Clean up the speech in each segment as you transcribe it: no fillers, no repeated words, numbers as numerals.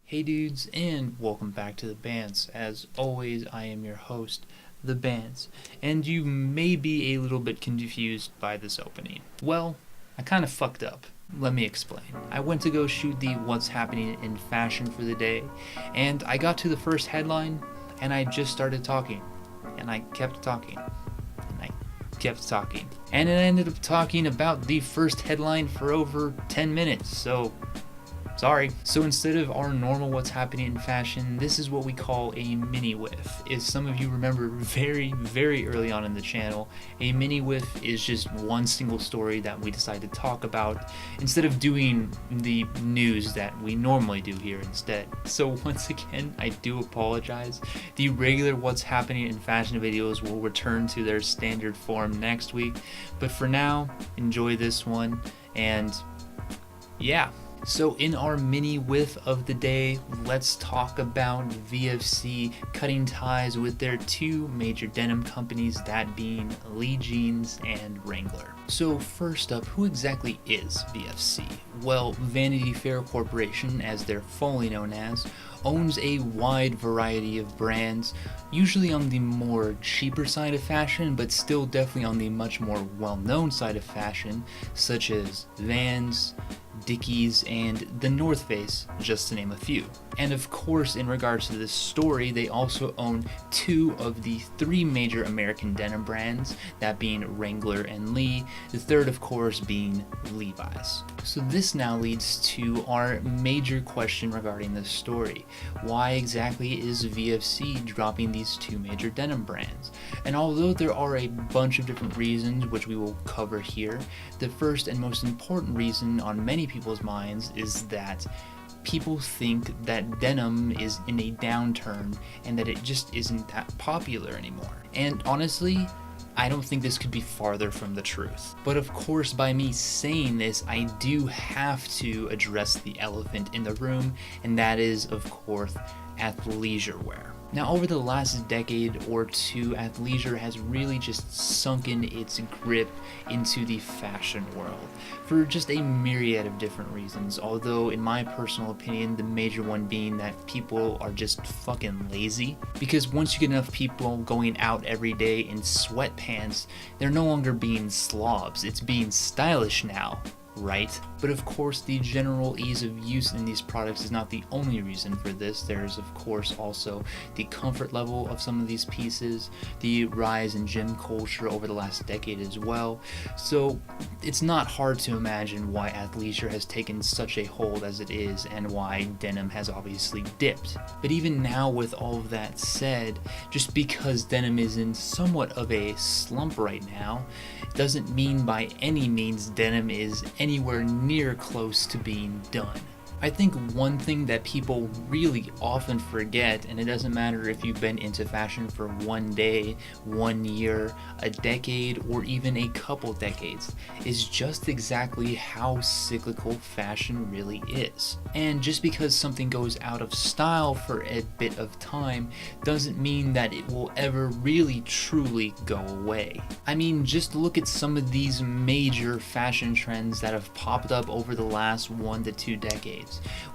Hey dudes, and welcome back to the Bantz. As always, I am your host, the Bantz, and you may be a little bit confused by this opening. Well, I kind of fucked up. Let me explain. I went to go shoot the What's Happening in Fashion for the day, and I got to the first headline, and I just started talking, and I kept talking, and I kept talking, and it ended up talking about the first headline for over 10 minutes, so sorry. So instead of our normal What's Happening in Fashion, this is what we call a mini whiff. As some of you remember very early on in the channel, a mini whiff is just one single story that we decide to talk about instead of doing the news that we normally do here instead. So once again, I do apologize. The regular What's Happening in Fashion videos will return to their standard form next week, but for now, enjoy this one, and yeah. So in our mini whiff of the day, let's talk about VFC cutting ties with their two major denim companies, that being Lee Jeans and Wrangler. So first up, who exactly is VFC? Well, Vanity Fair Corporation, as they're fully known as, owns a wide variety of brands, usually on the more cheaper side of fashion, but still definitely on the much more well-known side of fashion, such as Vans, Dickies, and the North Face, just to name a few. And of course, in regards to this story, they also own two of the three major American denim brands, that being Wrangler and Lee, the third of course being Levi's. So this now leads to our major question regarding this story. Why exactly is VFC dropping these two major denim brands? And although there are a bunch of different reasons, which we will cover here, the first and most important reason on many people's minds is that people think that denim is in a downturn and that it just isn't that popular anymore. And honestly, I don't think this could be farther from the truth. But of course, by me saying this, I do have to address the elephant in the room, and that is, of course, athleisure wear. Now, over the last decade or two, athleisure has really just sunken its grip into the fashion world for just a myriad of different reasons, although in my personal opinion, the major one being that people are just fucking lazy. Because once you get enough people going out every day in sweatpants, they're no longer being slobs, it's being stylish now. Right? But of course, the general ease of use in these products is not the only reason for this. There's of course also the comfort level of some of these pieces, the rise in gym culture over the last decade as well. So it's not hard to imagine why athleisure has taken such a hold as it is and why denim has obviously dipped. But even now, with all of that said, just because denim is in somewhat of a slump right now doesn't mean by any means denim is anywhere near close to being done. I think one thing that people really often forget, and it doesn't matter if you've been into fashion for one day, 1 year, a decade, or even a couple decades, is just exactly how cyclical fashion really is. And just because something goes out of style for a bit of time doesn't mean that it will ever really truly go away. I mean, just look at some of these major fashion trends that have popped up over the last 1 to 2 decades.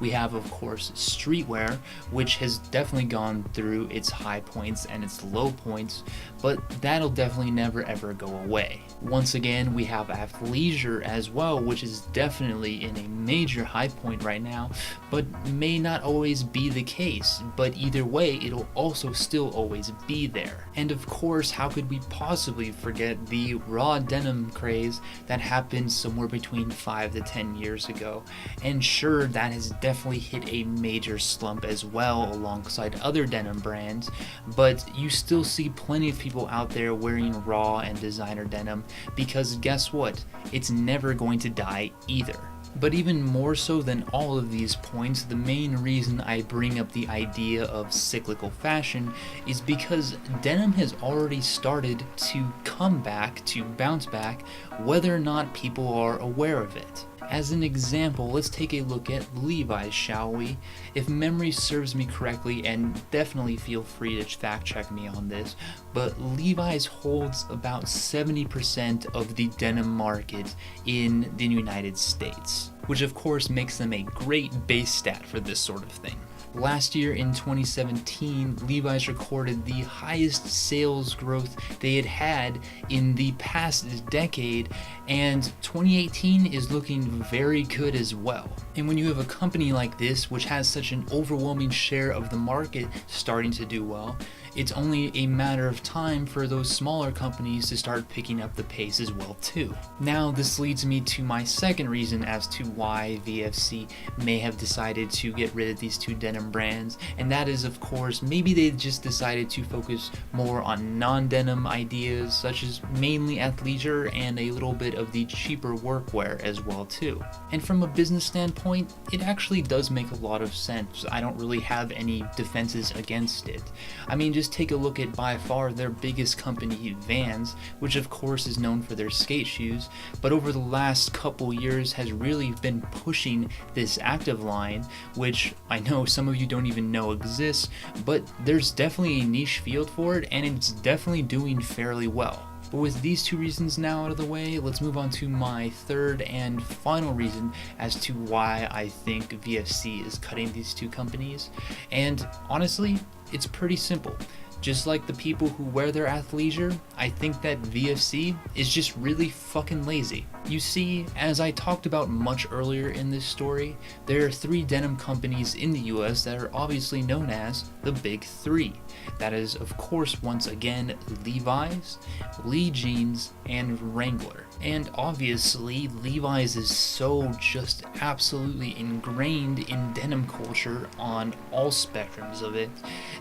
We have, of course, streetwear, which has definitely gone through its high points and its low points, but that'll definitely never ever go away. Once again, we have athleisure as well, which is definitely in a major high point right now, but may not always be the case. But either way, it'll also still always be there. And of course, how could we possibly forget the raw denim craze that happened somewhere between 5 to 10 years ago? And sure, that has definitely hit a major slump as well alongside other denim brands, but you still see plenty of people out there wearing raw and designer denim, because guess what? It's never going to die either. But even more so than all of these points, the main reason I bring up the idea of cyclical fashion is because denim has already started to come back, to bounce back, whether or not people are aware of it. As an example, let's take a look at Levi's, shall we? If memory serves me correctly, and definitely feel free to fact check me on this, but Levi's holds about 70% of the denim market in the United States. which of course makes them a great base stat for this sort of thing. Last year in 2017, Levi's recorded the highest sales growth they had had in the past decade, and 2018 is looking very good as well. And when you have a company like this, which has such an overwhelming share of the market starting to do well, it's only a matter of time for those smaller companies to start picking up the pace as well too. Now this leads me to my second reason as to why VFC may have decided to get rid of these two denim brands, and that is of course maybe they just decided to focus more on non-denim ideas such as mainly athleisure and a little bit of the cheaper workwear as well too. And from a business standpoint, it actually does make a lot of sense. I don't really have any defenses against it. I mean, just take a look at by far their biggest company, Vans, which of course is known for their skate shoes, but over the last couple years has really been pushing this active line, which I know some of you don't even know exists, but there's definitely a niche field for it, and it's definitely doing fairly well. But with these two reasons now out of the way, let's move on to my third and final reason as to why I think VFC is cutting these two companies. And honestly, it's pretty simple. Just like the people who wear their athleisure, I think that VFC is just really fucking lazy. You see, as I talked about much earlier in this story, there are 3 denim companies in the US that are obviously known as the Big 3. That is, of course, once again, Levi's, Lee Jeans, and Wrangler. And obviously, Levi's is so just absolutely ingrained in denim culture on all spectrums of it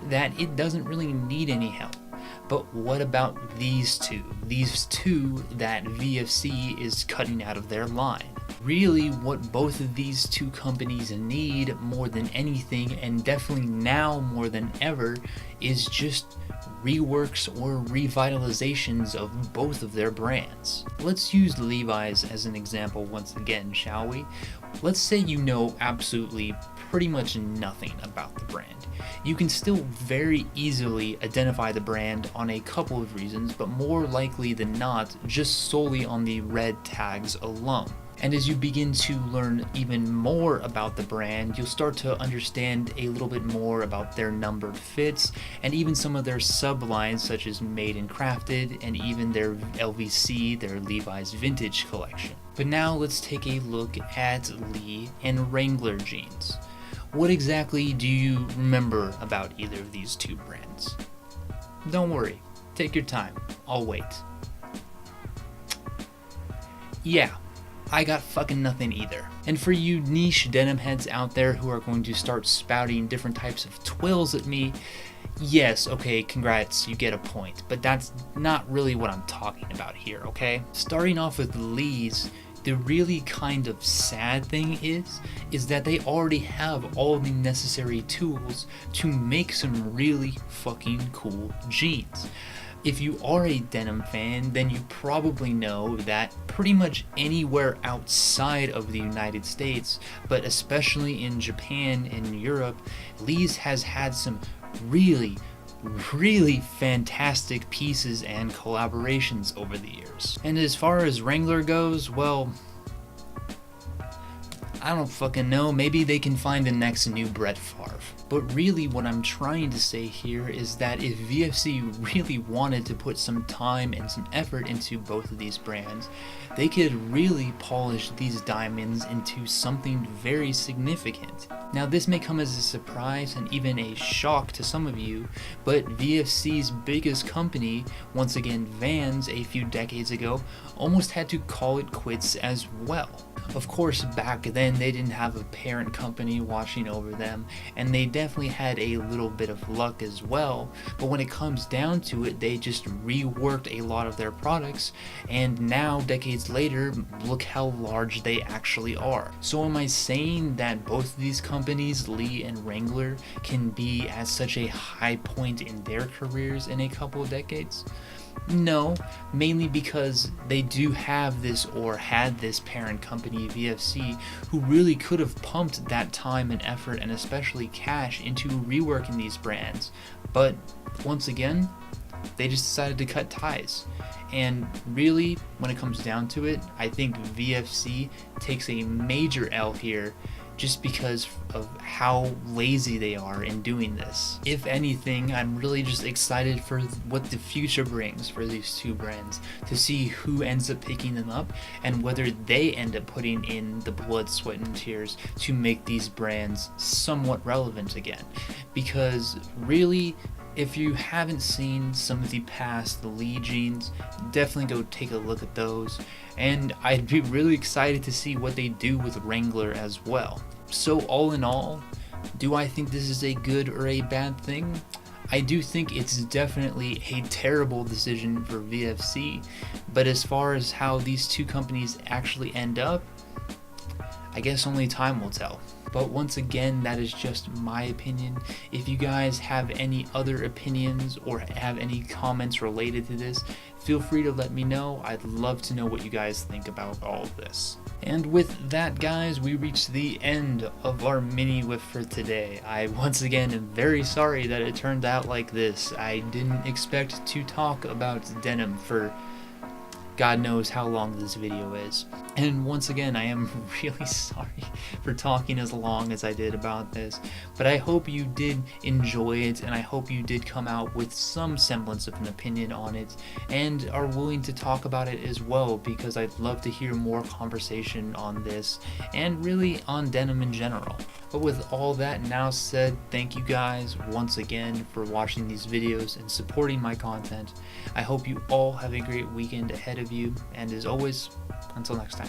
that it doesn't really need any help. But what about these two? These two that VFC is cutting out of their line. Really, what both of these two companies need more than anything, and definitely now more than ever, is just reworks or revitalizations of both of their brands. Let's use Levi's as an example once again, shall we? Let's say you know absolutely pretty much nothing about the brand. You can still very easily identify the brand on a couple of reasons, but more likely than not, just solely on the red tags alone. And as you begin to learn even more about the brand, you'll start to understand a little bit more about their numbered fits and even some of their sublines such as Made and Crafted and even their LVC, their Levi's Vintage collection. But now let's take a look at Lee and Wrangler jeans. What exactly do you remember about either of these two brands? Don't worry, take your time, I'll wait. Yeah, I got fucking nothing either. And for you niche denim heads out there who are going to start spouting different types of twills at me, yes, okay, congrats, you get a point. But that's not really what I'm talking about here, okay? Starting off with Lee's, the really kind of sad thing is that they already have all the necessary tools to make some really fucking cool jeans. If you are a denim fan, then you probably know that pretty much anywhere outside of the United States, but especially in Japan and Europe, Lee's has had some really fantastic pieces and collaborations over the years. And as far as Wrangler goes, well, I don't fucking know, maybe they can find the next new Brett Favre. But really what I'm trying to say here is that if VFC really wanted to put some time and some effort into both of these brands, they could really polish these diamonds into something very significant. Now this may come as a surprise and even a shock to some of you, but VFC's biggest company, once again Vans a few decades ago, almost had to call it quits as well. Of course, back then they didn't have a parent company watching over them, and they definitely had a little bit of luck as well, but when it comes down to it, they just reworked a lot of their products, and now, decades later, look how large they actually are. So am I saying that both of these companies, Lee and Wrangler, can be at such a high point in their careers in a couple of decades? No, mainly because they do have this or had this parent company, VFC, who really could have pumped that time and effort and especially cash into reworking these brands. But once again, they just decided to cut ties. And really, when it comes down to it, I think VFC takes a major L here just because of how lazy they are in doing this. If anything, I'm really just excited for what the future brings for these two brands, to see who ends up picking them up and whether they end up putting in the blood, sweat, and tears to make these brands somewhat relevant again. Because really, if you haven't seen some of the past Lee jeans, definitely go take a look at those, and I'd be really excited to see what they do with Wrangler as well. So all in all, do I think this is a good or a bad thing? I do think it's definitely a terrible decision for VFC, but as far as how these two companies actually end up, I guess only time will tell. But once again, that is just my opinion. If you guys have any other opinions or have any comments related to this, feel free to let me know. I'd love to know what you guys think about all of this. And with that, guys, we reached the end of our mini whiff for today. I once again am very sorry that it turned out like this. I didn't expect to talk about denim for God knows how long this video is. And once again, I am really sorry for talking as long as I did about this, but I hope you did enjoy it, and I hope you did come out with some semblance of an opinion on it, and are willing to talk about it as well, because I'd love to hear more conversation on this, and really on denim in general. But with all that now said, thank you guys once again for watching these videos and supporting my content. I hope you all have a great weekend ahead of you, and as always, until next time.